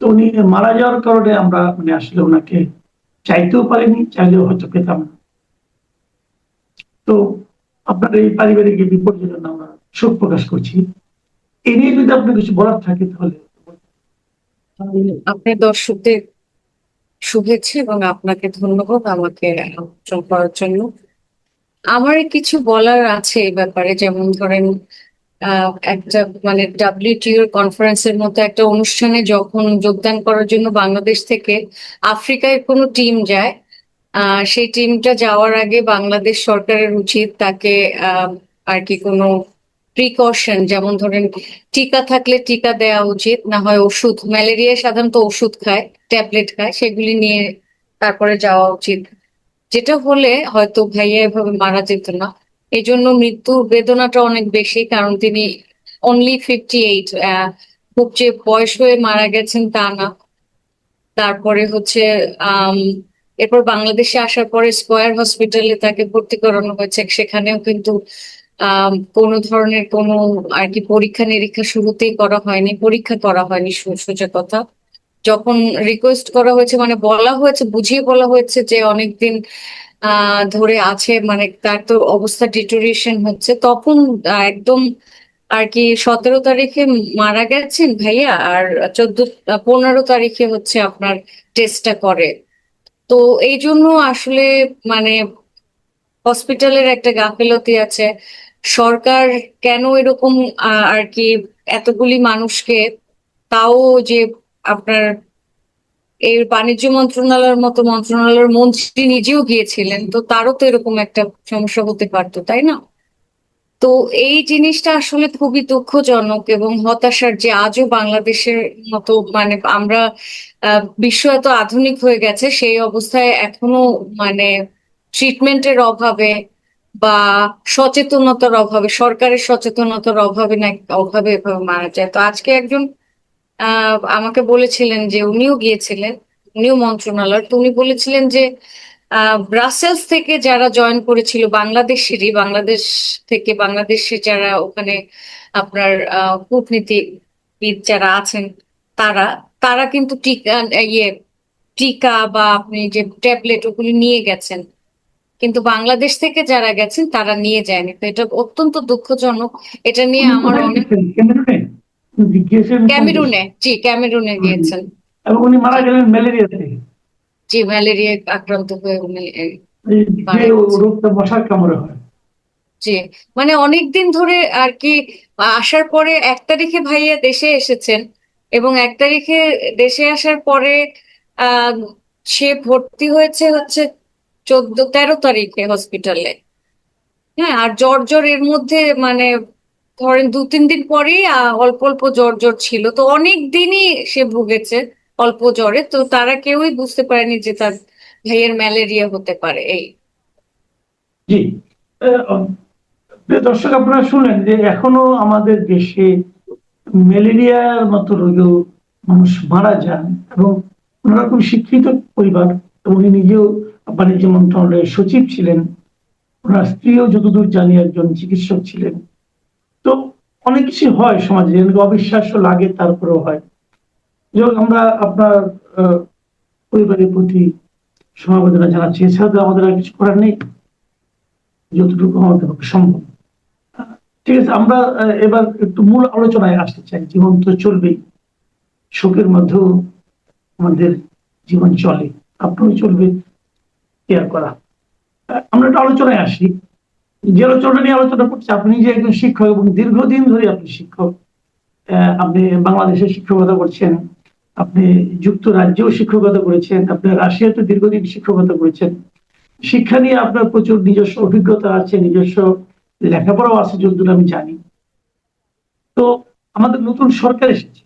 তো উনি মারা যাওয়ার কারণে আমরা মানে আসলে ওনাকে চাইতেও পারিনি, চাইলেও হয়তো পেতাম না। তো আপনার এই পারিবারিক এই বিপর্যয়ের জন্য আমরা শোক প্রকাশ করছি। এ নিয়ে যদি আপনার কিছু বলার থাকে তাহলে। আপনার দর্শকদের শুভেচ্ছা এবং আপনাকে ধন্যবাদ আমাকে আমন্ত্রণ করার জন্য। আমার কিছু বলার আছে এই ব্যাপারে, যেমন ধরেন একটা মানে ডাব্লিউটিও কনফারেন্সের মতো একটা অনুষ্ঠানে যখন যোগদান করার জন্য বাংলাদেশ থেকে আফ্রিকায় কোনো টিম যায়, সেই টিমটা যাওয়ার আগে বাংলাদেশ সরকারের উচিত তাকে আর কি কোনো প্রিকশন, যেমন ধরেন টিকা থাকলে টিকা দেওয়া উচিত, না হয় ওষুধ, ম্যালেরিয়া সাধারণত ওষুধ খায়, ট্যাবলেট খায়, সেগুলি নিয়ে তারপরে যাওয়া উচিত। যেটা হলে হয়তো ভাইয়া এভাবে মারা যেত না। এই জন্য মৃত্যুর বেদনাটা অনেক বেশি, কারণ তিনি অনলি 58, খুব যে বয়স হয়ে মারা গেছেন তা না। তারপরে হচ্ছে আম, এরপর বাংলাদেশে আসার পরে স্কয়ার হসপিটালে তাকে ভর্তি করানো হয়েছে, সেখানেও কিন্তু কোনো ধরনের কোনো আর কি পরীক্ষা নিরীক্ষা শুরুতেই করা হয়নি, পরীক্ষা করা হয়নি সোজা কথা। যখন রিকোয়েস্ট করা হয়েছে, মানে বলা হয়েছে, বুঝিয়ে বলা হয়েছে যে অনেকদিন ধরে আছে, মানে তার তো অবস্থা ডিটোরিয়েশন হচ্ছে, তখন একদম আর কি 17 তারিখে মারা গেছেন ভাইয়া, আর 15 তারিখে হচ্ছে আপনার টেস্টটা করে। তো এই জন্য আসলে মানে হসপিটালের একটা গাফিলতি আছে। সরকার কেন এরকম আর কি এতগুলি মানুষকে, তাও যে আপনার এই বাণিজ্য মন্ত্রণালয়ের মতো মন্ত্রণালয়ের মন্ত্রী নিজেও গিয়েছিলেন, তো তারও তো এরকম একটা সমস্যা হতে পারতো, তাই না? তো এই জিনিসটা আসলে খুবই দুঃখজনক এবং হতাশার যে আজও বাংলাদেশের মতো মানে আমরা বিশ্ব এত আধুনিক হয়ে গেছে, সেই অবস্থায় এখনো মানে ট্রিটমেন্টের অভাবে বা সচেতনতার অভাবে, সরকারের সচেতনতার অভাবে না অভাবে এভাবে মারা যায়। তো আজকে একজন আমাকে বলেছিলেন যে উনিও গিয়েছিলেন, উনিও মন্ত্রণালয়, তো উনি বলেছিলেন যে ব্রাসেলস থেকে যারা জয়েন করেছিল বাংলাদেশেরই, বাংলাদেশ থেকে বাংলাদেশে যারা ওখানে আপনার কূটনীতিবিদ যারা আছেন, তারা তারা কিন্তু টিকা টিকা বা আপনি যে ট্যাবলেট ওগুলি নিয়ে গেছেন, কিন্তু বাংলাদেশ থেকে যারা গেছেন তারা নিয়ে যায়নি। তো এটা অত্যন্ত দুঃখজনক। এটা নিয়ে উনি আমার কোথায় অনেক গিয়েছেন? ক্যামেরুনে? উনি গিয়েছেন কোন দেশে? ক্যামেরুনে, জি ক্যামেরুনে হুম। গিয়েছেন। এবং উনি মারা জি গেলেন ম্যালেরিয়াতে। জি, ম্যালেরিয়া আক্রান্ত হয়ে উনি যে মারা গেছেন। রোগটা মশার কামড়ে হয়। জি, মানে অনেকদিন ধরে আর কি আসার পরে 1 তারিখে ভাইয়া দেশে এসেছেন, এবং 1 তারিখে দেশে আসার পরে আহ সে ভর্তি হয়েছে হচ্ছে 13 তারিখে হসপিটালে। হ্যাঁ, আর জ্বর জ্বর এর মধ্যে মানে ধরেন 2-3 দিন পরেই অল্প অল্প জ্বর জ্বর ছিল, তো অনেক দিনই সে ভুগেছে অল্প জ্বরে। তো তারা কেউই বুঝতে পারেনি যে তার ভাইয়ের ম্যালেরিয়া হতে পারে এই। জি। আহ, প্রিয় দর্শক, আপনারা শুনলেন যে এখনো আমাদের দেশে ম্যালেরিয়ার মতো রোগেও মানুষ মারা যান, এবং ওনারা খুব শিক্ষিত পরিবার, এবং উনি নিজেও বাণিজ্য মন্ত্রণালয়ের সচিব ছিলেন। ওনার স্ত্রীও যতদূর জানি একজন চিকিৎসক ছিলেন। তো অনেক কিছু হয় সমাজে, যেগুলো অবিশ্বাস্য লাগে, তারপরেও হয়। যেমন আমরা আপনার আহ, পরিবারের প্রতি সমবেদনা জানাচ্ছি। এছাড়া তো আমাদের আর কিছু করার নেই, যতটুকু আমাদের পক্ষে সম্ভব। ঠিক আছে, আমরা এবার একটু মূল আলোচনায় আসতে চাই। জীবন তো চলবেই, শোকের মধ্যেও আমাদের জীবন চলে, আপনারও চলবে, কেয়ার করা। আমরা একটু আলোচনায় আসি। যে আলোচনা নিয়ে আলোচনা করছি, আপনি যে একজন শিক্ষক এবং দীর্ঘদিন ধরে আপনি শিক্ষক, আপনি বাংলাদেশে শিক্ষকতা করছেন, আপনি যুক্তরাজ্যেও শিক্ষকতা করেছেন, আপনি রাশিয়াতে দীর্ঘদিন শিক্ষকতা করেছেন। শিক্ষা নিয়ে আপনার প্রচুর নিজস্ব অভিজ্ঞতা আছে, নিজস্ব লেখাপড়াও আছে যতদূর আমি জানি। তো আমাদের নতুন সরকার এসেছে,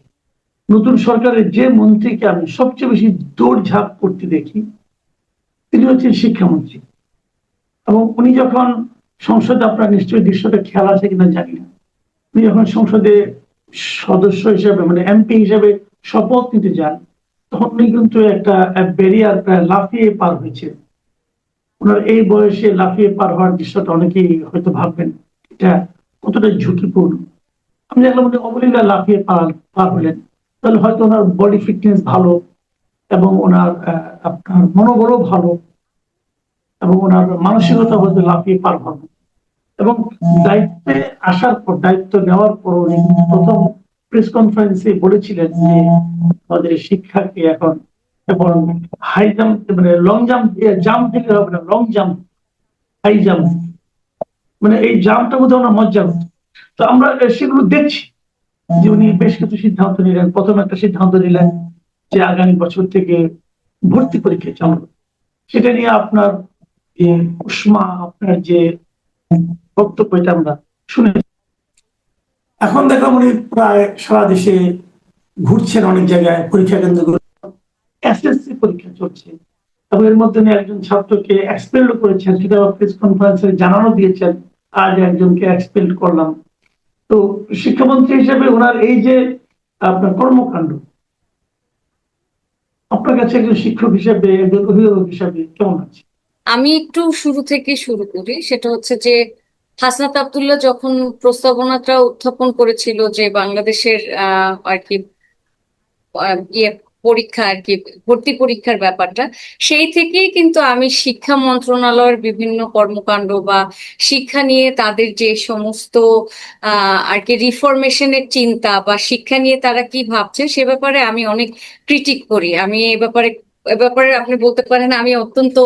নতুন সরকারের যে মন্ত্রীকে আমি সবচেয়ে বেশি দৌড়ঝাঁপ করতে দেখি, তিনি হচ্ছেন শিক্ষামন্ত্রী। এবং উনি যখন সংসদে, আপনার নিশ্চয়ই দৃশ্যটা খেয়াল আছে কিনা জানি না, উনি যখন সংসদে সদস্য হিসেবে মানে এমপি হিসেবে শপথ নিতে যান, তখন উনি কিন্তু একটা ব্যারিয়ার প্রায় লাফিয়ে পার হয়েছে। ওনার এই বয়সে লাফিয়ে পার হওয়ার দৃশ্যটা অনেকেই হয়তো ভাববেন এটা কতটা ঝুঁকিপূর্ণ। আমি দেখলাম উনি অবলীলা লাফিয়ে পার পার হলেন। তাহলে হয়তো ওনার বডি ফিটনেস ভালো এবং ওনার আপনার মনোবলও ভালো এবং ওনার মানসিকতা হয়তো লাফিয়ে পার হবে। এবং দায়িত্বে আসার পর, দায়িত্ব নেওয়ার পর উনি প্রথম প্রেস কনফারেন্সে বলেছিলেন যে আমাদের শিক্ষাকে এখন কেবল হাই জাম্প মানে লং জাম্প জাম্প দিলে হবে না, লং জাম্প, হাই জাম্প, মানে এই জাম্পটার মধ্যে আমরা মজ্জা হতো। তো আমরা সেগুলো দেখছি যে উনি বেশ কিছু সিদ্ধান্ত নিলেন। প্রথম একটা সিদ্ধান্ত নিলেন যে আগামী বছর থেকে ভর্তি পরীক্ষা চালু। সেটা নিয়ে আপনার যে উষ্মা, আপনার যে বক্তব্য, এটা আমরা শুনেছি। এখন দেখলাম উনি প্রায় সারা দেশে ঘুরছেন, অনেক জায়গায় পরীক্ষা কেন্দ্রগুলো, এসএসসি পরীক্ষা চলছে এবং এর মধ্যে উনি একজন ছাত্রকে এক্সপেল করেছেন, সেটা প্রেস কনফারেন্সে জানানো দিয়েছেন, আজ একজনকে এক্সপেল করলাম। তো শিক্ষামন্ত্রী হিসেবে ওনার এই যে আপনার কর্মকাণ্ড, আপনার কাছে একজন শিক্ষক হিসেবে, একজন অভিভাবক হিসেবে কেমন আছে? আমি একটু শুরু থেকে শুরু করি। সেটা হচ্ছে যে হাসনাত আব্দুল্লাহ যখন প্রস্তাবনাটা উত্থাপন করেছিল যে বাংলাদেশের আর কি ইয়ে পরীক্ষা আর কি ভর্তি পরীক্ষার ব্যাপারটা, সেই থেকেই কিন্তু আমি শিক্ষা মন্ত্রণালয়ের বিভিন্ন কর্মকাণ্ড বা শিক্ষা নিয়ে তাদের যে সমস্ত আর কি রিফরমেশনের চিন্তা বা শিক্ষা নিয়ে তারা কি ভাবছে সে ব্যাপারে আমি অনেক ক্রিটিক করি। আমি এ ব্যাপারে আপনি বলতে পারেন আমি অত্যন্ত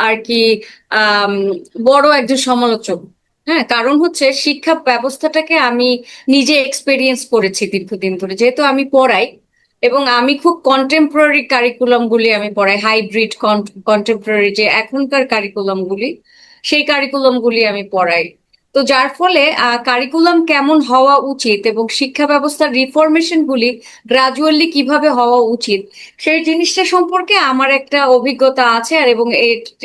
আর কি আম, বড় একজন সমালোচক। হ্যাঁ, কারণ হচ্ছে শিক্ষা ব্যবস্থাটাকে আমি নিজে এক্সপেরিয়েন্স করেছি দীর্ঘদিন ধরে, যেহেতু আমি পড়াই এবং আমি খুব কন্টেম্পোরারি কারিকুলাম গুলি আমি পড়াই, হাইব্রিড কন্টেম্পোরারি যে এখনকার কারিকুলাম গুলি, সেই কারিকুলাম গুলি আমি পড়াই। তো যার ফলে কারিকুলাম কেমন হওয়া উচিত এবং শিক্ষা ব্যবস্থার রিফরমেশন গুলি গ্রাজুয়ালি কিভাবে হওয়া উচিত সেই জিনিসটা সম্পর্কে আমার একটা অভিজ্ঞতা আছে। আর এবং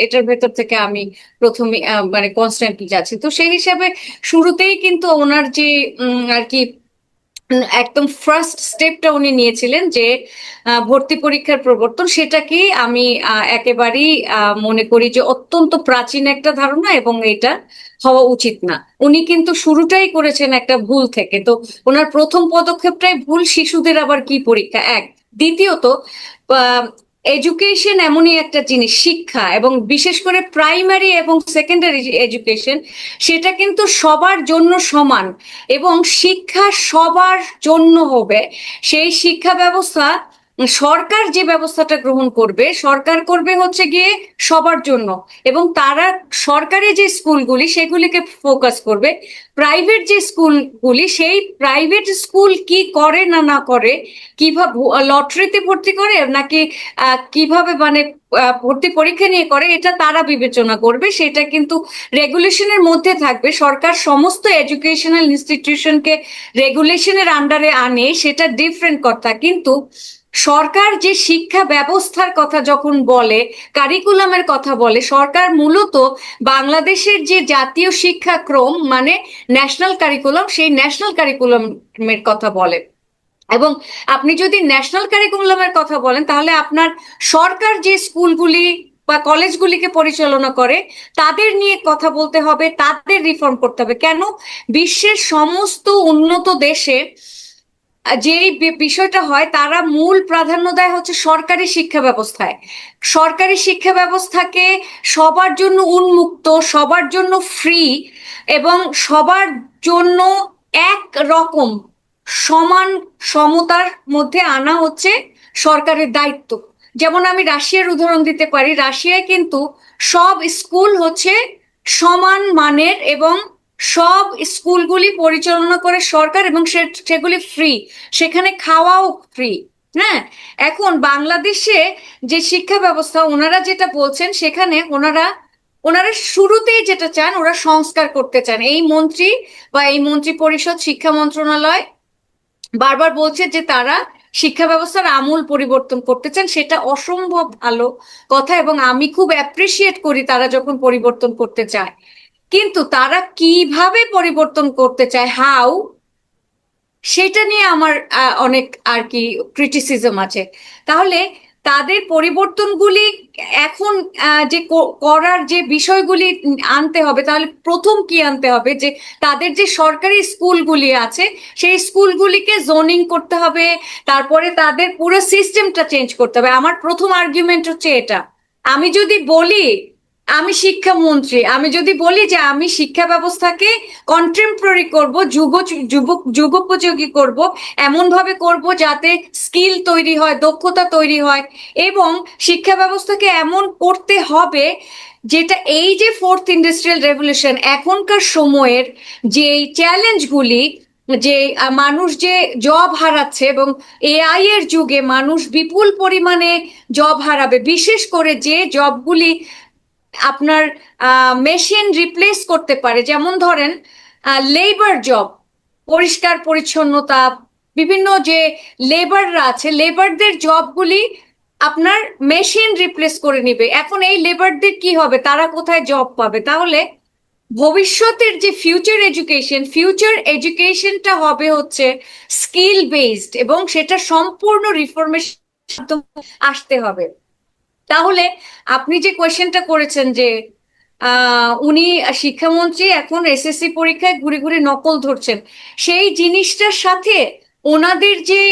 এটার ভেতর থেকে আমি প্রথমে মানে কনস্ট্যান্টলি যাচ্ছি। তো সেই হিসাবে শুরুতেই কিন্তু ওনার যে আর কি একদম ফার্স্ট স্টেপটা উনি নিয়েছিলেন যে ভর্তি পরীক্ষার প্রবর্তন, সেটাকেই আমি একেবারেই মনে করি যে অত্যন্ত প্রাচীন একটা ধারণা এবং এটা হওয়া উচিত না। উনি কিন্তু শুরুটাই করেছেন একটা ভুল থেকে। তো ওনার প্রথম পদক্ষেপটাই ভুল। শিশুদের আবার কি পরীক্ষা, এক। দ্বিতীয়ত এডুকেশন এমনই একটা জিনিস, শিক্ষা এবং বিশেষ করে প্রাইমারি এবং সেকেন্ডারি এডুকেশন, সেটা কিন্তু সবার জন্য সমান এবং শিক্ষা সবার জন্য হবে। সেই শিক্ষা ব্যবস্থা সরকার যে ব্যবস্থাটা গ্রহণ করবে, সরকার করবে হচ্ছে গিয়ে সবার জন্য, এবং তারা সরকারি যে স্কুলগুলি সেগুলিকে ফোকাস করবে। প্রাইভেট যে স্কুলগুলি, সেই প্রাইভেট স্কুল কি করে না না করে, কিভাবে লটারিতে ভর্তি করে নাকি কিভাবে মানে ভর্তি পরীক্ষা নিয়ে করে, এটা তারা বিবেচনা করবে। সেটা কিন্তু রেগুলেশনের মধ্যে থাকবে। সরকার সমস্ত এডুকেশনাল ইনস্টিটিউশনকে রেগুলেশনের আন্ডারে আনে, সেটা ডিফারেন্ট কথা। কিন্তু সরকার যে শিক্ষা ব্যবস্থার কথা যখন বলে, কারিকুলামের কথা বলে, সরকার মূলত বাংলাদেশের যে জাতীয় শিক্ষাক্রম মানে ন্যাশনাল কারিকুলাম, সেই ন্যাশনাল কারিকুলামের কথা বলে। এবং আপনি যদি ন্যাশনাল কারিকুলামের কথা বলেন তাহলে আপনার সরকার যে স্কুলগুলি বা কলেজগুলিকে পরিচালনা করে তাদের নিয়ে কথা বলতে হবে, তাদের রিফর্ম করতে হবে। কেন? বিশ্বের সমস্ত উন্নত দেশে যে বিষয়টা হয়, তারা মূল প্রাধান্য দেয় হচ্ছে সরকারি শিক্ষা ব্যবস্থায়। সরকারি শিক্ষা ব্যবস্থাকে সবার জন্য উন্মুক্ত, সবার জন্য ফ্রি এবং সবার জন্য এক রকম সমান সমতার মধ্যে আনা হচ্ছে সরকারের দায়িত্ব। যেমন আমি রাশিয়ার উদাহরণ দিতে পারি। রাশিয়ায় কিন্তু সব স্কুল হচ্ছে সমান মানের এবং সব স্কুলগুলি পরিচালনা করে সরকার এবং সেগুলি ফ্রি, সেখানে খাওয়াও ফ্রি। হ্যাঁ, এখন বাংলাদেশে যে শিক্ষা ব্যবস্থা ওনারা যেটা বলছেন, সেখানে ওনারা ওনারা শুরুতেই যেটা চান, ওরা সংস্কার করতে চান। এই মন্ত্রী বা এই মন্ত্রী পরিষদ, শিক্ষা মন্ত্রণালয় বারবার বলছে যে তারা শিক্ষা ব্যবস্থার আমূল পরিবর্তন করতে চান। সেটা অসম্ভব ভালো কথা এবং আমি খুব অ্যাপ্রিসিয়েট করি তারা যখন পরিবর্তন করতে চায়। কিন্তু তারা কিভাবে পরিবর্তন করতে চায়, হাউ, সেটা নিয়ে আমার অনেক আর কি ক্রিটিসিজম আছে। তাহলে তাদের পরিবর্তনগুলি এখন যে করার যে বিষয়গুলি আনতে হবে, তাহলে প্রথম কি আনতে হবে যে তাদের যে সরকারি স্কুলগুলি আছে সেই স্কুলগুলিকে জোনিং করতে হবে, তারপরে তাদের পুরো সিস্টেমটা চেঞ্জ করতে হবে। আমার প্রথম আর্গুমেন্ট হচ্ছে এটা। আমি যদি বলি আমি শিক্ষামন্ত্রী, আমি যদি বলি যে আমি শিক্ষা ব্যবস্থাকে কন্টেম্পোরারি করব, যুগোপযোগী করব, এমন ভাবে করব যাতে স্কিল তৈরি হয়, দক্ষতা তৈরি হয়, এবং শিক্ষা ব্যবস্থাকে এমন করতে হবে যেটা এই যে ফোর্থ ইন্ডাস্ট্রিয়াল রেভলিউশন এখনকার সময়ের যে চ্যালেঞ্জগুলি, যে মানুষ যে জব হারাচ্ছে এবং এআই এর যুগে মানুষ বিপুল পরিমাণে জব হারাবে, বিশেষ করে যে জবগুলি আপনার মেশিন রিপ্লেস করতে পারে, যেমন ধরেন লেবার জব, পরিষ্কার পরিচ্ছন্নতা, বিভিন্ন যে লেবাররা আছে, লেবারদের জবগুলি আপনার মেশিন রিপ্লেস করে নিবে। এখন এই লেবারদের কি হবে, তারা কোথায় জব পাবে? তাহলে ভবিষ্যতের যে ফিউচার এডুকেশনটা হবে হচ্ছে স্কিল বেসড, এবং সেটা সম্পূর্ণ রিফরমেশন আসতে হবে। তাহলে আপনি যে কোয়েশ্চেনটা করেছেন যে উনি শিক্ষামন্ত্রী এখন এসএসসি পরীক্ষায় ঘুরে ঘুরে নকল ধরছেন, সেই জিনিসটার সাথে ওনাদের যে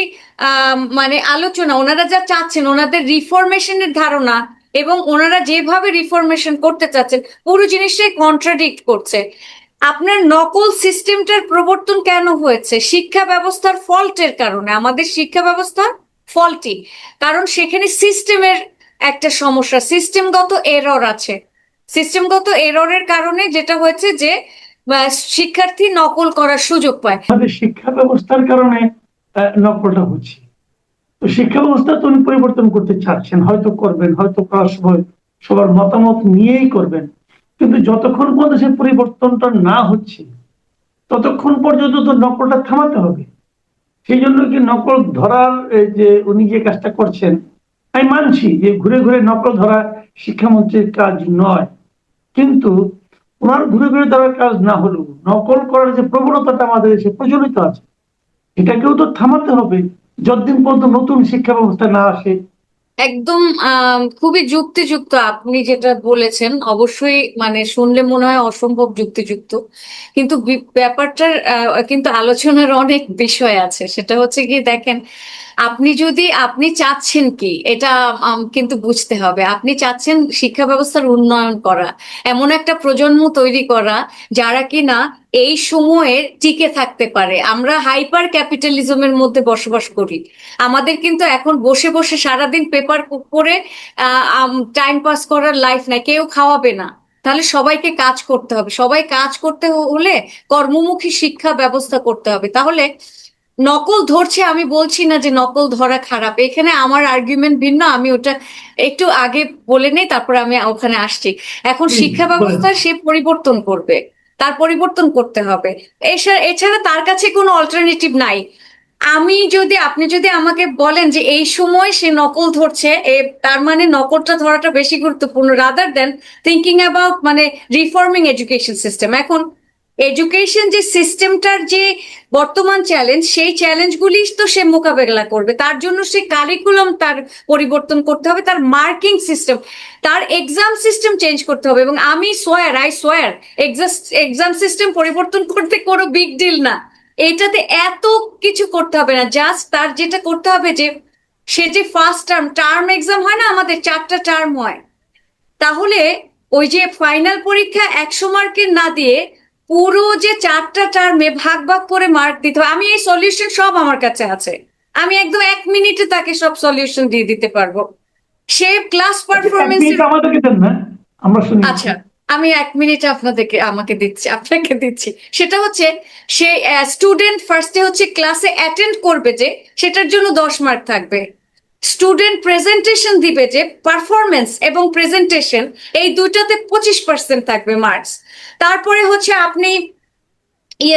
মানে আলোচনা, ওনারা যা চাচ্ছেন, ওনাদের রিফরমেশনের ধারণা এবং ওনারা যেভাবে রিফরমেশন করতে চাচ্ছেন, পুরো জিনিসটাই কন্ট্রাডিক্ট করছে। আপনার নকল সিস্টেমটার প্রবর্তন কেন হয়েছে? শিক্ষা ব্যবস্থার ফল্টের কারণে। আমাদের শিক্ষা ব্যবস্থা ফল্টি, কারণ সেখানে সিস্টেমের একটা সমস্যা, সিস্টেমগত এরর আছে। সিস্টেমগত এররের কারণে যেটা হয়েছে যে শিক্ষার্থী নকল করার সুযোগ পায়। আমাদের শিক্ষা ব্যবস্থার কারণে নকলটা হচ্ছে। তো শিক্ষা ব্যবস্থা তো উনি পরিবর্তন করতে চাচ্ছেন, হয়তো করবেন, হয়তো করার সময় সবার মতামত নিয়েই করবেন, কিন্তু যতক্ষণ পর্যন্ত সে পরিবর্তনটা না হচ্ছে ততক্ষণ পর্যন্ত তো নকলটা থামাতে হবে। সেই জন্য কি নকল ধরার যে উনি যে কাজটা করছেন, আমি মানছি যে ঘুরে ঘুরে নকল ধরা শিক্ষামন্ত্রীর কাজ নয়, কিন্তু ওনার ঘুরে ঘুরে ধরার কাজ না হলেও নকল করার যে প্রবণতাটা আমাদের দেশে প্রচলিত আছে, এটাকেও তো থামাতে হবে যতদিন পর্যন্ত নতুন শিক্ষা ব্যবস্থা না আসে। একদম খুবই যুক্তিযুক্ত আপনি যেটা বলেছেন, অবশ্যই মানে শুনলে মনে হয় অসম্ভব যুক্তিযুক্ত, কিন্তু ব্যাপারটার কিন্তু আলোচনার অনেক বিষয় আছে। সেটা হচ্ছে কি, দেখেন, আপনি চাচ্ছেন কি এটা কিন্তু বুঝতে হবে। আপনি চাচ্ছেন শিক্ষা ব্যবস্থার উন্নয়ন করা, এমন একটা প্রজন্ম তৈরি করা যারা কিনা এই সময়ে টিকে থাকতে পারে। আমরা হাইপার ক্যাপিটালিজমের মধ্যে বসবাস করি। আমাদের কিন্তু এখন বসে বসে সারাদিন পেপার পড়ে টাইম পাস করার লাইফ নাই, কেউ খাওয়াবে না। তাহলে সবাইকে কাজ করতে হবে, সবাই কাজ করতে হলে কর্মমুখী শিক্ষা ব্যবস্থা করতে হবে। তাহলে নকল ধরছে, আমি বলছি না যে নকল ধরা খারাপ, এখানে আমার আর্গুমেন্ট ভিন্ন, আমি ওটা একটু আগে বলে নেই, তারপরে আমি ওখানে আসছি। এখন শিক্ষা ব্যবস্থা সে পরিবর্তন করবে, তার পরিবর্তন করতে হবে, এছাড়া তার কাছে কোনো অল্টারনেটিভ নাই। আপনি যদি আমাকে বলেন যে এই সময় সে নকল ধরছে, তার মানে নকলটা ধরাটা বেশি গুরুত্বপূর্ণ রাদার দেন থিঙ্কিং অ্যাবাউট মানে রিফর্মিং এডুকেশন সিস্টেম। এখন এডুকেশন যে সিস্টেমটার যে বর্তমান চ্যালেঞ্জ, সেই চ্যালেঞ্জগুলি তো সে মোকাবেলা করবে। তার জন্য সে কারিকুলাম তার পরিবর্তন করতে হবে, তার মার্কিং সিস্টেম, তার এক্সাম সিস্টেম চেঞ্জ করতে হবে। এবং আই সোয়ার এক্সাম সিস্টেম পরিবর্তন করতে কোনো বিগ ডিল না, এটাতে এত কিছু করতে হবে না। জাস্ট তার যেটা করতে হবে যে সে যে ফার্স্ট টার্ম এক্সাম হয় না, আমাদের 4টা টার্ম হয়, তাহলে ওই যে ফাইনাল পরীক্ষা 100 মার্কের না দিয়ে পুরো যে 4টা টার্মে ভাগ ভাগ করে মার্ক দিতে হবে। আমি এই সলিউশন সব আমার কাছে আছে, আমি একদম 1 মিনিটে তাকে সব সলিউশন দিয়ে দিতে পারবো। সে ক্লাস পারফরমেন্স আমাদেরকে দেন না, আমরা শুনি। আচ্ছা, আমি 1 মিনিট আপনাকে দিচ্ছি। সেটা হচ্ছে সে স্টুডেন্ট ফার্স্টে হচ্ছে ক্লাসে অ্যাটেন্ড করবে, যে সেটার জন্য 10 মার্ক থাকবে। স্টুডেন্ট প্রেজেন্টেশন দিবে, যে পারফরমেন্স এবং প্রেজেন্টেশন এই দুটাতে 25% থাকবে মার্কস। তারপরে হচ্ছে আপনি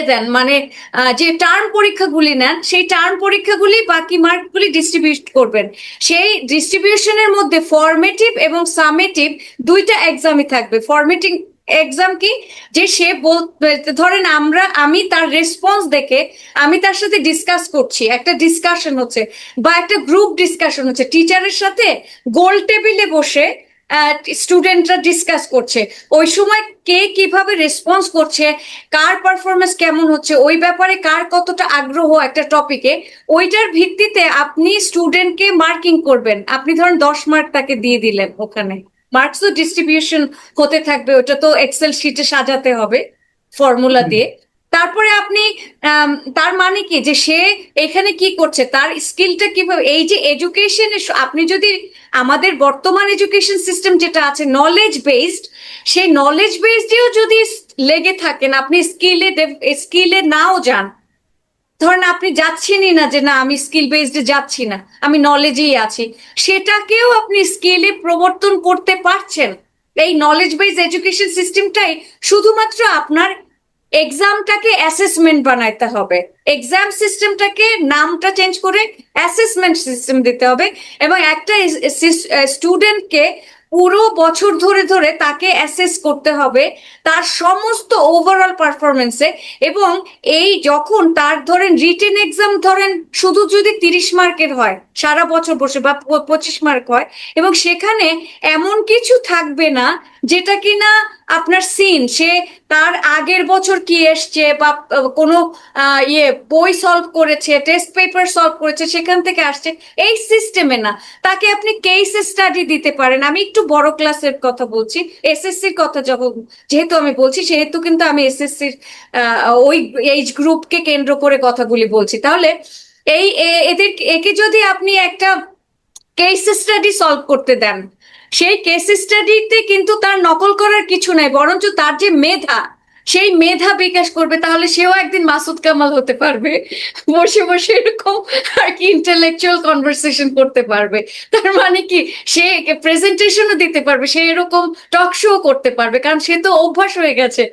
দেন মানে যে টার্ম পরীক্ষাগুলি নেন, সেই টার্ম পরীক্ষাগুলি বাকি মার্কগুলি ডিস্ট্রিবিউট করবেন। সেই ডিস্ট্রিবিউশনের মধ্যে ফরমেটিভ এবং সামেটিভ দুইটা এক্সামই থাকবে। এক্সাম কি, যে সে ধরেন আমি তার রেসপন্স দেখে আমি তার সাথে ডিসকাস করছি, একটা ডিসকাশন হচ্ছে বা একটা গ্রুপ ডিসকাশন হচ্ছে টিচারের সাথে, গোল টেবিলে বসে স্টুডেন্টরা ডিসকাস করছে, ওই সময় কে কিভাবে রেসপন্স করছে, কার পারফরমেন্স কেমন হচ্ছে, ওই ব্যাপারে কার কতটা আগ্রহ একটা টপিকে, ওইটার ভিত্তিতে আপনি স্টুডেন্টকে মার্কিং করবেন। আপনি ধরেন 10 মার্ক তাকে দিয়ে দিলেন, ওখানে মার্কস তো ডিস্ট্রিবিউশন হতে থাকবে, ওটা তো এক্সেল শিটে সাজাতে হবে ফর্মুলা দিয়ে। তারপরে আপনি তার মানে কি যে সে এখানে কি করছে, তার স্কিলটা কিভাবে, এই যে এডুকেশন, আপনি যদি আমাদের বর্তমান এডুকেশন সিস্টেম যেটা আছে নলেজ বেসড, সেই নলেজ বেসডেও যদি লেগে থাকেন, আপনি স্কিলে নাও যান, ধরেন আপনি যাচ্ছেনই না যে না আমি স্কিল বেসডে যাচ্ছি না, আমি নলেজেই আছি, সেটাকেও আপনি স্কিলে প্রবর্তন করতে পারছেন। এই নলেজ বেস এডুকেশন সিস্টেমটাই শুধুমাত্র আপনার এক্সামটাকে অ্যাসেসমেন্ট বানাইতে হবে, এক্সাম সিস্টেমটাকে নামটা চেঞ্জ করে অ্যাসেসমেন্ট সিস্টেম দিতে হবে, এবং একটা স্টুডেন্টকে পুরো বছর ধরে ধরে তাকে অ্যাসেস করতে হবে তার সমস্ত ওভারঅল পারফরমেন্সে। এবং এই যখন তার ধরেন রিটেন এক্সাম ধরেন শুধু যদি 30 মার্কের হয় সারা বছর বসে, বা 25 মার্ক হয়, এবং সেখানে এমন কিছু থাকবে না যেটা কিনা আপনার সিন, সে তার আগের বছর কি এসছে বা কোনো বই সলভ করেছে, টেস্ট পেপার সলভ করেছে, সেখান থেকে আসছে, এই সিস্টেমে না। তাকে আপনি কেস স্টাডি দিতে পারেন। আমি একটু বড় ক্লাসের কথা বলছি, এসএসসির কথা যখন যেহেতু আমি বলছি, সেহেতু কিন্তু আমি এসএসসির ওই এইজ গ্রুপকে কেন্দ্র করে কথাগুলি বলছি। তাহলে একে যদি আপনি একটা কেস স্টাডি সলভ করতে দেন, সেই কেস স্টাডিতে কিন্তু তার নকল করার কিছু নাই, বরঞ্চ তার যে মেধা, সেই মেধা বিকাশ করবে, তাহলে সেও একদিন মাসুদ কামাল হতে পারবে, বসে বসে এরকম আর কি ইন্টেলেকচুয়াল কনভারসেশন করতে পারবে। তার মানে কি, সে প্রেজেন্টেশনও দিতে পারবে, সে এরকম টক শো করতে পারবে, কারণ সে তো অভ্যাস হয়ে গেছে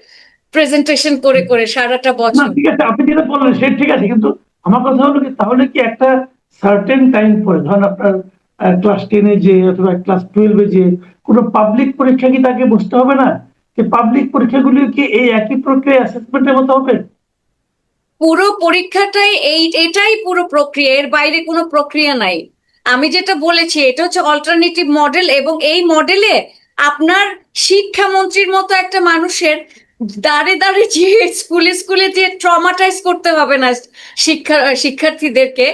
প্রেজেন্টেশন করে করে সারাটা না বছর। ঠিক আছে, আপনি যেটা বললেন সে ঠিক আছে, কিন্তু আমার কথা হলো কি, তাহলে কি একটা সার্টেন টাইম পরে, ধরেন আপনার ক্লাস 10-এ যে অথবা ক্লাস 12-এ যে কোনো পাবলিক পরীক্ষা কি তাকে বসতে হবে না? যে পাবলিক পরীক্ষাগুলি কি এই একই প্রক্রিয়া অ্যাসেসমেন্টের মতো হবে? পুরো পরীক্ষাটাই এটাই পুরো প্রক্রিয়া, এর বাইরে কোনো প্রক্রিয়া নাই। আমি যেটা বলেছি এটা হচ্ছে অল্টারনেটিভ মডেল, এবং এই মডেলে আপনার শিক্ষামন্ত্রীর মতো একটা মানুষের দাঁড়ে দাঁড়ে যে স্কুলে স্কুলে যে ট্রমাটাইজ করতে হবে না শিক্ষার্থীদেরকে,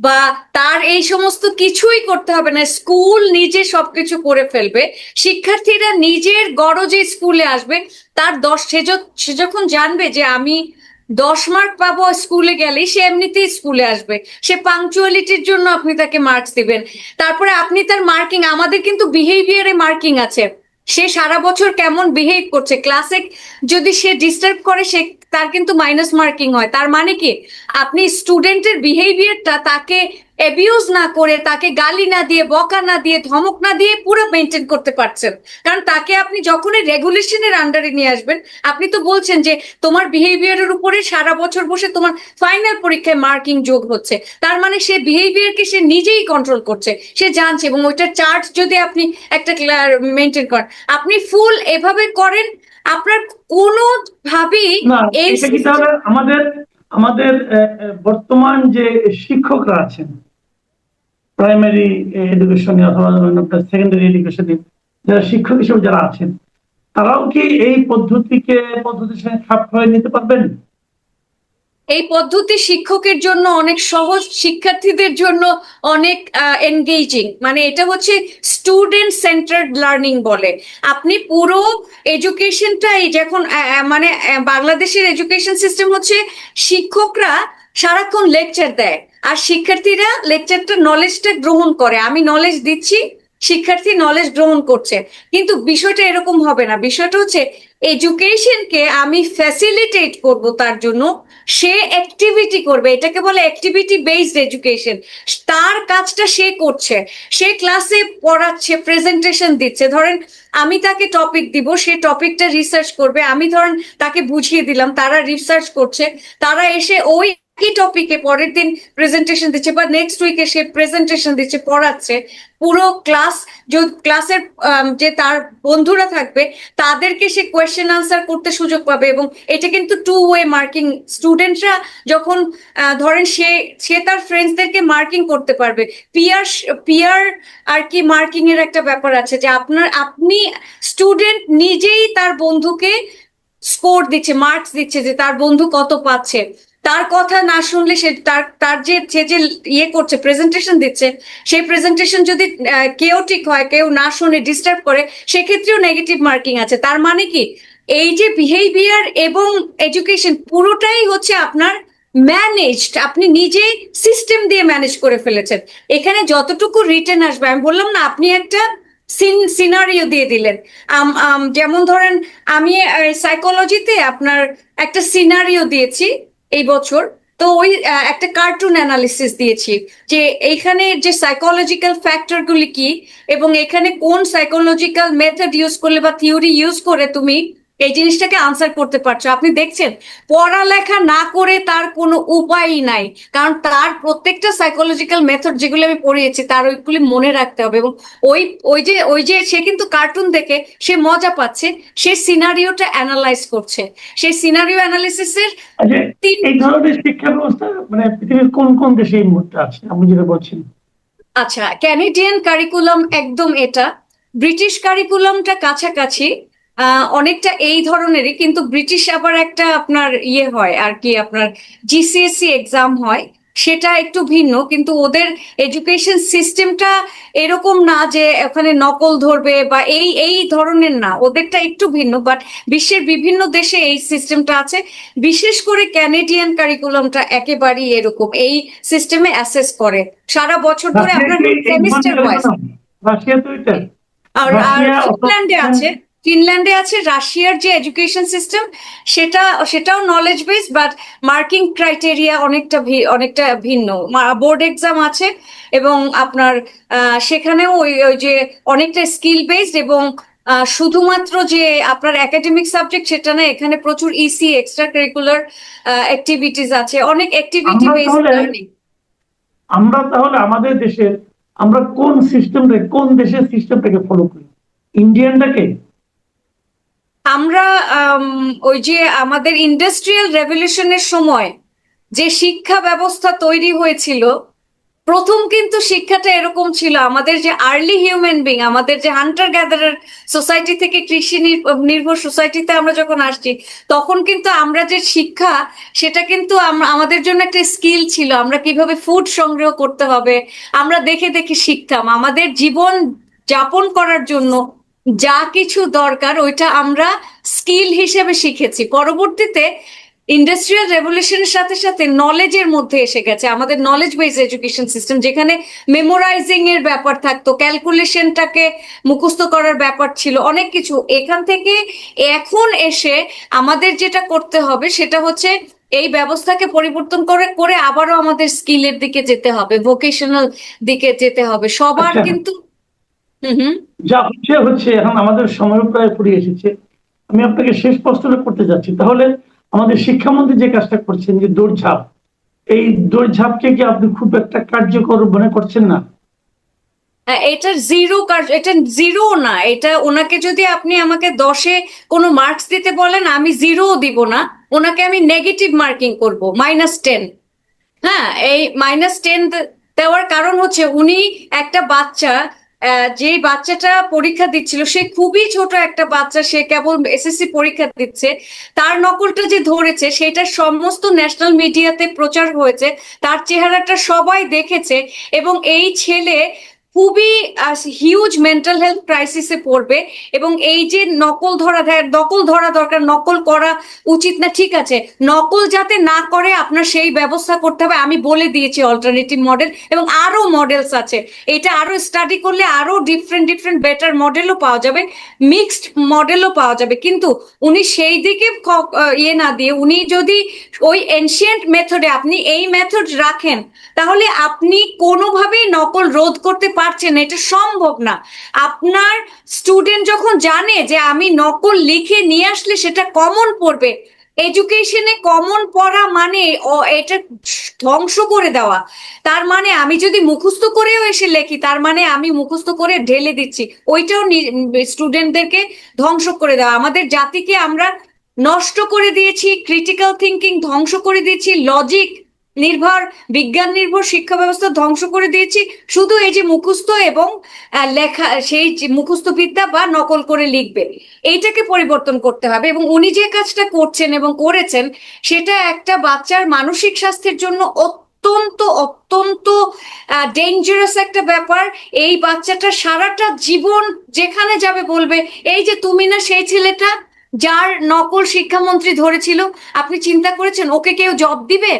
বা তার এই সমস্ত কিছুই করতে হবে না, স্কুল নিজে সবকিছু করে ফেলবে। শিক্ষার্থীরা নিজের গরজে স্কুলে আসবে, তার সে যখন জানবে যে আমি 10 মার্ক পাবো স্কুলে গেলেই, সে এমনিতেই স্কুলে আসবে, সে পাংচুয়ালিটির জন্য আপনি তাকে মার্কস দিবেন। তারপরে আপনি তার মার্কিং, আমাদের কিন্তু বিহেভিয়ারে মার্কিং আছে, সে সারা বছর কেমন বিহেভ করছে, ক্লাসে যদি সে ডিস্টার্ব করে সে তার কিন্তু মাইনাস মার্কিং হয়। তার মানে কি, আপনি স্টুডেন্টের বিহেভিয়ারটা তাকে অ্যাবিউজ না করে, তাকে গালি না দিয়ে, বকা না দিয়ে, ধমক না দিয়ে পুরো মেনটেন করতে পারছেন। কারণ তাকে আপনি যখনই রেগুলেশনের আন্ডারে নিয়ে আসবেন, আপনি তো বলছেন যে তোমার বিহেভিয়ারের উপরে সারা বছর বসে তোমার ফাইনাল পরীক্ষায় মার্কিং যোগ হচ্ছে, তার মানে সে বিহেভিয়ারকে সে নিজেই কন্ট্রোল করছে, সে জানছে। এবং ওইটার চার্ট যদি আপনি একটা মেনটেন করেন, আপনি ফুল এভাবে করেন, আপনার কোনো ভাবেই না, এই এটা কি তাহলে আমাদের আমাদের বর্তমান যে শিক্ষকরা আছেন প্রাইমারি এডুকেশনে অথবা আপনার সেকেন্ডারি এডুকেশনে যারা শিক্ষক হিসেবে যারা আছেন, তারাও কি এই পদ্ধতির সঙ্গে খাপ খাইয়ে নিতে পারবেন? এই পদ্ধতি শিক্ষকের জন্য অনেক সহজ, শিক্ষার্থীদের জন্য অনেক এনগেজিং, মানে এটা হচ্ছে স্টুডেন্ট সেন্টার্ড লার্নিং বলে। আপনি পুরো এডুকেশনটাই যখন মানে বাংলাদেশের এডুকেশন সিস্টেম হচ্ছে শিক্ষকরা সারাক্ষণ লেকচার দেয়, আর শিক্ষার্থীরা লেকচারটা নলেজটা গ্রহণ করে, আমি নলেজ দিচ্ছি, শিক্ষার্থী নলেজ গ্রহণ করছে। কিন্তু বিষয়টা এরকম হবে না, বিষয়টা হচ্ছে এডুকেশনকে আমি ফ্যাসিলিটেট করব, তার জন্য সে অ্যাক্টিভিটি করবে, এটাকে বলে অ্যাক্টিভিটি বেসড এডুকেশন। তার কাজটা সে করছে, সে ক্লাসে পড়াচ্ছে, প্রেজেন্টেশন দিচ্ছে, ধরেন আমি তাকে টপিক দিব, সে টপিকটা রিসার্চ করবে, আমি ধরেন তাকে বুঝিয়ে দিলাম, তারা রিসার্চ করছে, তারা এসে ওই একই টপিকে পরের দিন প্রেজেন্টেশন দিচ্ছে বা নেক্সট উইকে সে প্রেজেন্টেশন দিচ্ছে, পড়াচ্ছে পুরো ক্লাস, ক্লাসের যে তার বন্ধুরা থাকবে তাদেরকে সে কোয়েশ্চেন আনসার করতে সুযোগ পাবে। এবং এটা কিন্তু টু ওয়ে মার্কিং, স্টুডেন্টরা যখন ধরেন সে সে তার ফ্রেন্ডসদেরকে মার্কিং করতে পারবে। পিয়ার পিয়ার আর কি মার্কিং এর একটা ব্যাপার আছে যে আপনি স্টুডেন্ট নিজেই তার বন্ধুকে স্কোর দিচ্ছে, মার্কস দিচ্ছে যে তার বন্ধু কত পাচ্ছে। তার কথা না শুনলে সে তার তার যে সে যে ইয়ে করছে, প্রেজেন্টেশন দিচ্ছে, সেই প্রেজেন্টেশন যদি কেউ ঠিক হয়, কেউ না শুনে ডিস্টার্ব করে, সেক্ষেত্রেও নেগেটিভ মার্কিং আছে। তার মানে কি, এই যে বিহেভিয়ার এবং এডুকেশন পুরোটাই হচ্ছে আপনার ম্যানেজড, আপনি নিজেই সিস্টেম দিয়ে ম্যানেজ করে ফেলেছেন। এখানে যতটুকু রিটেন আসবে, আমি বললাম না, আপনি একটা সিনারিও দিয়ে দিলেন। যেমন ধরেন আমি সাইকোলজিতে আপনার একটা সিনারিও দিয়েছি এই বছর, তো ওই একটা কার্টুন অ্যানালিসিস দিয়েছি যে এইখানে যে সাইকোলজিক্যাল ফ্যাক্টর গুলি কি, এবং এখানে কোন সাইকোলজিক্যাল মেথড ইউজ করলে বা থিওরি ইউজ করে তুমি এই জিনিসটাকে আনসার করতে পারছো। আপনি দেখছেন পড়ালেখা না করে তার কোনো উপায়ই নাই, কারণ তার প্রত্যেকটা সাইকোলজিক্যাল মেথড যেগুলো আমি পড়িয়েছি তার ওইগুলি মনে রাখতে হবে। এবং ওই ওই যে সে কিন্তু কার্টুন দেখে সে মজা পাচ্ছে, সে সিনারিওটা অ্যানালাইজ করছে। সেই সিনারিও অ্যানালিসিসের আচ্ছা, এই ধরনের শিক্ষা ব্যবস্থা মানে পৃথিবীর কোন কোন দেশে এই মুহূর্তে আছে আপনি যেটা বলছেন? আচ্ছা, ক্যানেডিয়ান কারিকুলাম একদম এটা, ব্রিটিশ কারিকুলামটা কাছাকাছি, অনেকটা এই ধরনেরই, কিন্তু ব্রিটিশ আবার একটা আপনার ইয়ে হয় আর কি, আপনার জিসিএসসি এক্সাম হয়, সেটা একটু ভিন্ন। কিন্তু ওদের এডুকেশন সিস্টেমটা এরকম না যে ওখানে নকল ধরবে বা এই এই ধরনের না, ওদেরটা একটু ভিন্ন। বাট বিশ্বের বিভিন্ন দেশে এই সিস্টেমটা আছে। বিশেষ করে ক্যানেডিয়ান কারিকুলামটা একেবারেই এরকম, এই সিস্টেমে অ্যাসেস করে সারা বছর ধরে আপনার সেমিস্টার ওয়াইজ। রাশিয়া তো এটা, আর রাশিয়া ফিনল্যান্ডে আছে, ফিনল্যান্ডে আছে রাশিয়ার যে এডুকেশন সিস্টেম, সেটাও knowledge base, but marking criteria অনেকটা ভিন্ন। বোর্ড এক্সাম আছে এবং আপনার সেখানেও ওই ওই যে অনেকটা স্কিল বেসড, এবং শুধুমাত্র যে আপনার একাডেমিক সাবজেক্ট সেটা না, এখানে প্রচুর ইসি এক্সট্রা কারিকুলার অ্যাক্টিভিটিস আছে, অনেক অ্যাক্টিভিটি বেসড লার্নিং। আমরা তাহলে আমাদের দেশের, আমরা কোন সিস্টেমটাকে, কোন দেশের সিস্টেমটাকে ফলো করি? ইন্ডিয়ানটাকে? আমরা ওই যে আমাদের ইন্ডাস্ট্রিয়াল রেভলিউশনের সময় যে শিক্ষা ব্যবস্থা তৈরি হয়েছিল, প্রথম কিন্তু শিক্ষাটা এরকম ছিল। আমাদের যে আর্লি হিউম্যান বিং, আমাদের যে হান্টার গ্যাদারার সোসাইটি থেকে কৃষি নির্ভর সোসাইটিতে আমরা যখন আসছি, তখন কিন্তু আমরা যে শিক্ষা, সেটা কিন্তু আমাদের জন্য একটা স্কিল ছিল। আমরা কিভাবে ফুড সংগ্রহ করতে হবে আমরা দেখে দেখে শিখতাম। আমাদের জীবন যাপন করার জন্য যা কিছু দরকার ওইটা আমরা স্কিল হিসেবে শিখেছি। পরবর্তীতে ইন্ডাস্ট্রিয়াল রেভলিউশনের সাথে সাথে নলেজের মধ্যে এসে গেছে আমাদের নলেজ বেস এডুকেশন সিস্টেম, যেখানে মেমোরাইজিং এর ব্যাপার থাকতো, ক্যালকুলেশনটাকে মুখস্থ করার ব্যাপার ছিল, অনেক কিছু। এখান থেকে এখন এসে আমাদের যেটা করতে হবে সেটা হচ্ছে এই ব্যবস্থাকে পরিবর্তন করে করে আবারও আমাদের স্কিলের দিকে যেতে হবে, ভোকেশনাল দিকে যেতে হবে সবার। আচ্ছা, কিন্তু হুম যা হচ্ছে হচ্ছে, এখন আমাদের সময় প্রায় ফুরিয়ে এসেছে। আমি আপনাকে শেষ প্রশ্নটা করতে যাচ্ছি। তাহলে আমাদের শিক্ষামন্ত্রী যে কাজটা করছেন, যে দৌড়ঝাঁপ, এই দৌড়ঝাঁপকে কি আপনি খুব একটা কার্যকর মনে করছেন না? এটা এটা জিরো না। এটা ওনাকে যদি আপনি আমাকে 10-এ কোনো মার্কস দিতে বলেন, আমি জিরোও দিব না, ওনাকে আমি নেগেটিভ মার্কিং করব, -10। হ্যাঁ, এই -10 দেওয়ার কারণ হচ্ছে উনি একটা বাচ্চা, যে বাচ্চাটা পরীক্ষা দিচ্ছিল, সে খুবই ছোট একটা বাচ্চা, সে কেবল এসএসসি পরীক্ষা দিচ্ছে, তার নকলটা যে ধরেছে সেটা সমস্ত ন্যাশনাল মিডিয়াতে প্রচার হয়েছে, তার চেহারাটা সবাই দেখেছে, এবং এই ছেলে খুবই হিউজ মেন্টাল হেলথ ক্রাইসিসে পড়বে। এবং এই যে নকল ধরা দরকার, নকল করা উচিত না, ঠিক আছে, নকল যাতে না করে আপনার সেই ব্যবস্থা করতে হবে। আমি বলে দিয়েছি অল্টারনেটিভ মডেল, এবং আরো মডেলস আছে, এটা আরো স্টাডি করলে আরো ডিফারেন্ট ডিফারেন্ট বেটার মডেলও পাওয়া যাবে, মিক্সড মডেলও পাওয়া যাবে। কিন্তু উনি সেই দিকে ইয়ে না দিয়ে, উনি যদি ওই এনশিয়েন্ট মেথডে আপনি এই মেথড রাখেন, তাহলে আপনি কোনোভাবেই নকল রোধ করতে পারছেন না, এটা সম্ভব না। আপনার স্টুডেন্ট যখন জানে যে আমি নকল লিখে নিয়ে আসলে সেটা কমন পড়বে, এডুকেশনে কমন পড়া মানে এটা ধ্বংস করে দেওয়া। তার মানে আমি যদি মুখস্থ করেও এসে লেখি, তার মানে আমি মুখস্থ করে ঢেলে দিচ্ছি, ওইটাও স্টুডেন্টদেরকে ধ্বংস করে দেওয়া। আমাদের জাতিকে আমরা নষ্ট করে দিয়েছি, ক্রিটিক্যাল থিঙ্কিং ধ্বংস করে দিয়েছি, লজিক নির্ভর বিজ্ঞান নির্ভর শিক্ষা ব্যবস্থা ধ্বংস করে দিয়েছি, শুধু এই যে মুখস্থ এবং লেখা, সেই মুখস্থ বিদ্যা বা নকল করে লিখবে, এইটাকে পরিবর্তন করতে হবে। এবং উনি যে কাজটা করছেন এবং করেছেন, সেটা একটা বাচ্চার মানসিক স্বাস্থ্যের জন্য অত্যন্ত অত্যন্ত ডেঞ্জারাস একটা ব্যাপার। এই বাচ্চাটা সারাটা জীবন যেখানে যাবে বলবে, এই যে তুমি না সেই ছেলেটা যার নকল শিক্ষামন্ত্রী ধরেছিল, আপনি চিন্তা করেছেন ওকে কেউ জব দিবে?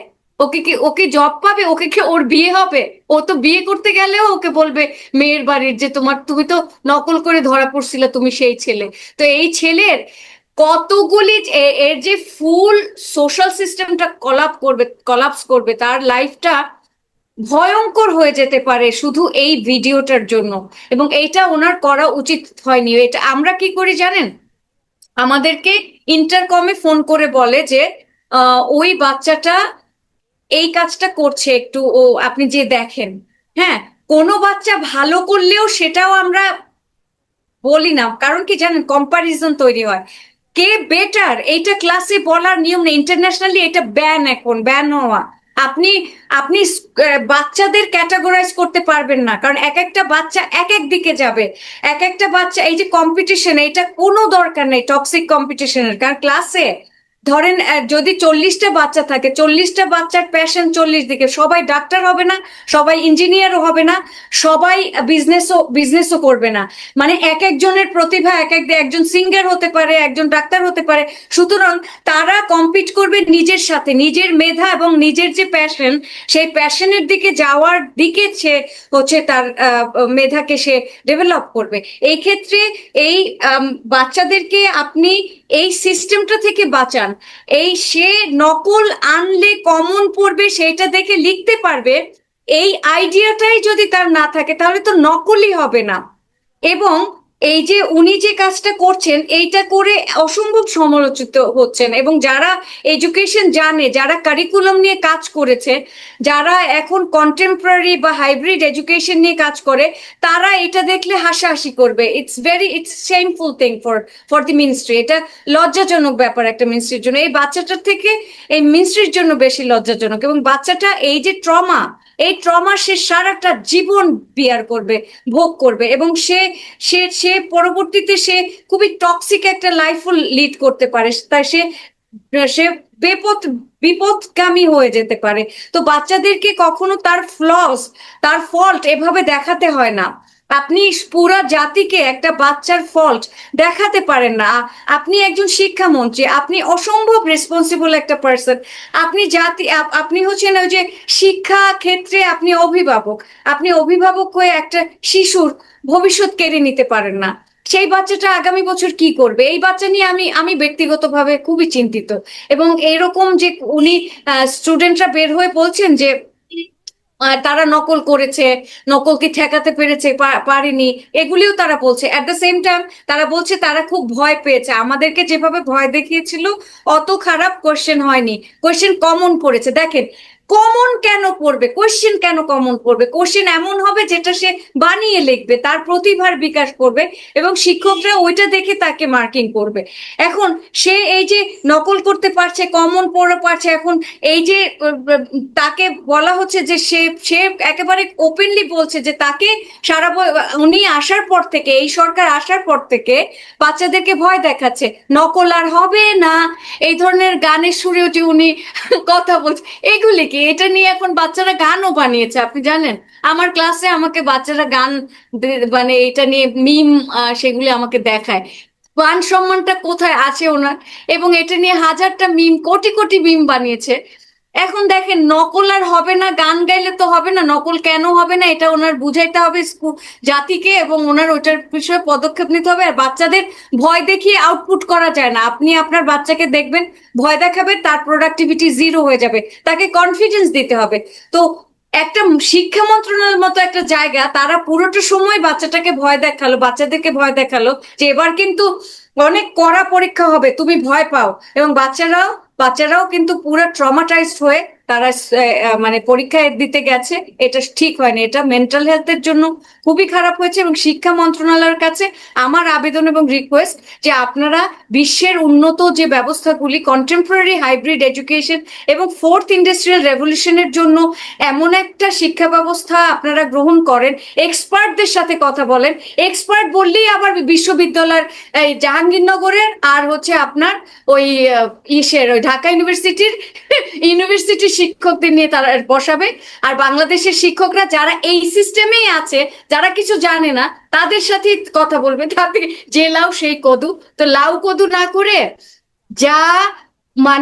ওকে জব পাবে? ওকে কি ওর বিয়ে হবে? ও তো বিয়ে করতে গেলেও ওকে বলবে মেয়ের বাড়ির, যে তুমি তো নকল করে ধরা পড়ছিলে, তুমি সেই ছেলে। তো এই ছেলের কতগুলি এর যে ফুল সোশ্যাল সিস্টেমটা কলাপস করবে, তার লাইফটা ভয়ঙ্কর হয়ে যেতে পারে শুধু এই ভিডিওটার জন্য। এবং এইটা ওনার করা উচিত হয়নি। এটা আমরা কি করি জানেন, আমাদেরকে ইন্টারকমে ফোন করে বলে যে ওই বাচ্চাটা এই কাজটা করছে, একটু ও আপনি যে দেখেন। হ্যাঁ, কোনো বাচ্চা ভালো করলেও সেটাও আমরা বলি না, কারণ কি জানেন, কম্পারিজন তৈরি হয়, কে বেটার। এইটা ক্লাসে বলার নিয়ম নেই, ইন্টারন্যাশনালি এটা ব্যান, এখন ব্যান হওয়া। আপনি আপনি বাচ্চাদের ক্যাটাগরাইজ করতে পারবেন না, কারণ এক একটা বাচ্চা এক এক দিকে যাবে। এক একটা বাচ্চা, এই যে কম্পিটিশন, এটা কোনো দরকার নেই টক্সিক কম্পিটিশনের। কারণ ক্লাসে ধরেন যদি 40টা বাচ্চা থাকে, 40টা বাচ্চার প্যাশন 40 দিকে, সবাই ডাক্তার হবে না, সবাই ইঞ্জিনিয়ারও হবে না, সবাই বিজনেসও করবে না। মানে এক একজনের প্রতিভা এক এক, একজন সিঙ্গার হতে পারে, একজন ডাক্তার হতে পারে। সুতরাং তারা কম্পিট করবে নিজের সাথে, নিজের মেধা এবং নিজের যে প্যাশন, সেই প্যাশনের দিকে যাওয়ার দিকে সে হচ্ছে তার মেধাকে সে ডেভেলপ করবে। এই ক্ষেত্রে এই বাচ্চাদেরকে আপনি এই সিস্টেমটা থেকে বাঁচান। এই সে নকল আনলে কমন পড়বে, সেইটা দেখে লিখতে পারবে, এই আইডিয়াটাই যদি তার না থাকে, তাহলে তো নকলই হবে না। এবং এই যে উনি যে কাজটা করছেন, এইটা করে অসম্ভব সমালোচিত হচ্ছেন। এবং যারা এডুকেশন জানে, যারা কারিকুলাম নিয়ে কাজ করেছে, যারা এখন কন্টেম্পোরারি বা হাইব্রিড এডুকেশন নিয়ে কাজ করে, তারা এটা দেখলে হাসাহাসি করবে। It's shameful thing for the ministry. এটা লজ্জাজনক ব্যাপার একটা মিনিস্ট্রির জন্য। এই বাচ্চাটার থেকে এই মিনিস্ট্রির জন্য বেশি লজ্জাজনক। এবং বাচ্চাটা এই যে ট্রমা, এই ট্রমা সে সারাটা জীবন বিয়ার করবে, ভোগ করবে। এবং সে সে সে পরবর্তীতে সে খুবই টক্সিক একটা লাইফ লিড করতে পারে। তাই সে সে বিপদগামী হয়ে যেতে পারে। তো বাচ্চাদেরকে কখনো তার ফ্লস, তার ফল্ট এভাবে দেখাতে হয় না। আপনি পুরা জাতিকে একটা বাচ্চার ফল্ট দেখাতে পারেন না। আপনি একজন শিক্ষামন্ত্রী, আপনি অসম্ভব রেসপন্সিবল একটা পার্সন। আপনি হচ্ছেন ওই যে শিক্ষা ক্ষেত্রে আপনি অভিভাবক। আপনি অভিভাবক হয়ে একটা শিশুর ভবিষ্যৎ কেড়ে নিতে পারেন না। সেই বাচ্চাটা আগামী বছর কি করবে, এই বাচ্চা নিয়ে আমি ব্যক্তিগতভাবে খুবই চিন্তিত। এবং এরকম যে উনি স্টুডেন্টরা বের হয়ে বলছেন যে তারা নকল করেছে, নকলকে ঠেকাতে পেরেছে, পারেনি, এগুলিও তারা বলছে। এট দ্য সেম টাইম তারা বলছে তারা খুব ভয় পেয়েছে, আমাদেরকে যেভাবে ভয় দেখিয়েছিল অত খারাপ কোশ্চেন হয়নি, কোশ্চেন কমন পড়েছে। দেখেন, কমন কেন পড়বে, কোশ্চেন কেন কমন পড়বে? কোশ্চেন এমন হবে যেটা সে বানিয়ে লিখবে, তার প্রতিভার বিকাশ করবে, এবং শিক্ষকরা ওইটা দেখে তাকে মার্কিং করবে। এখন সে এই যে নকল করতে পারছে, কমন পড়ে পারছে, এখন এই যে তাকে বলা হচ্ছে যে সে সে একেবারে ওপেনলি বলছে যে তাকে উনি আসার পর থেকে, এই সরকার আসার পর থেকে বাচ্চাদেরকে ভয় দেখাচ্ছে, নকল আর হবে না, এই ধরনের গানের সুরেও যে উনি কথা বলছে। এগুলি কি, এটা নিয়ে এখন বাচ্চারা গানও বানিয়েছে, আপনি জানেন? আমার ক্লাসে আমাকে বাচ্চারা গান মানে এটা নিয়ে মিম সেগুলি আমাকে দেখায়। মান সম্মানটা কোথায় আছে ওনার? এবং এটা নিয়ে হাজারটা মিম, কোটি কোটি মিম বানিয়েছে। এখন দেখেন, নকল আর হবে না, গান গাইলে তো হবে না, নকল কেন হবে না এটা ওনার বুঝাইতে হবে জাতিকে, এবং ওনার ওইটার বিষয়ে পদক্ষেপ নিতে হবে। আর বাচ্চাদের ভয় দেখিয়ে আউটপুট করা যায় না। আপনি আপনার বাচ্চাকে দেখবেন, ভয় দেখাবে, তার প্রোডাক্টিভিটি জিরো হয়ে যাবে, তাকে কনফিডেন্স দিতে হবে। তো একটা শিক্ষা মন্ত্রণালয়ের মতো একটা জায়গা, তারা পুরোটা সময় বাচ্চাটাকে ভয় দেখালো, বাচ্চাদেরকে ভয় দেখালো যে এবার কিন্তু অনেক কড়া পরীক্ষা হবে, তুমি ভয় পাও, এবং বাচ্চারাও কিন্তু পুরো ট্রমাটাইজড হয়ে তারা মানে পরীক্ষা দিতে গেছে। এটা ঠিক হয়নি, এটা মেন্টাল হেলথের জন্য খুবই খারাপ হয়েছে। এবং শিক্ষা মন্ত্রণালয়ের কাছে আমার আবেদন এবং রিকোয়েস্ট যে আপনারা বিশ্বের উন্নত যে ব্যবস্থাগুলি, কন্টেম্পোরারি হাইব্রিড এডুকেশন এবং ফোর্থ ইন্ডাস্ট্রিয়াল রেভলিউশনের জন্য এমন একটা শিক্ষা ব্যবস্থা আপনারা গ্রহণ করেন, এক্সপার্টদের সাথে কথা বলেন। এক্সপার্ট বললেই আবার বিশ্ববিদ্যালয়ের এই জাহাঙ্গীরনগরের আর হচ্ছে আপনার ওই ওই ঢাকা ইউনিভার্সিটির শিক্ষকদের নিয়ে তারা বসাবে। আর বাংলাদেশের শিক্ষকরা যারা এই সিস্টেমেই আছে, যারা কিছু জানে না, তাদের সাথে কথা বলবে। তাতে যে লাউ সেই কদু, তো লাউ কদু না করে যা মানে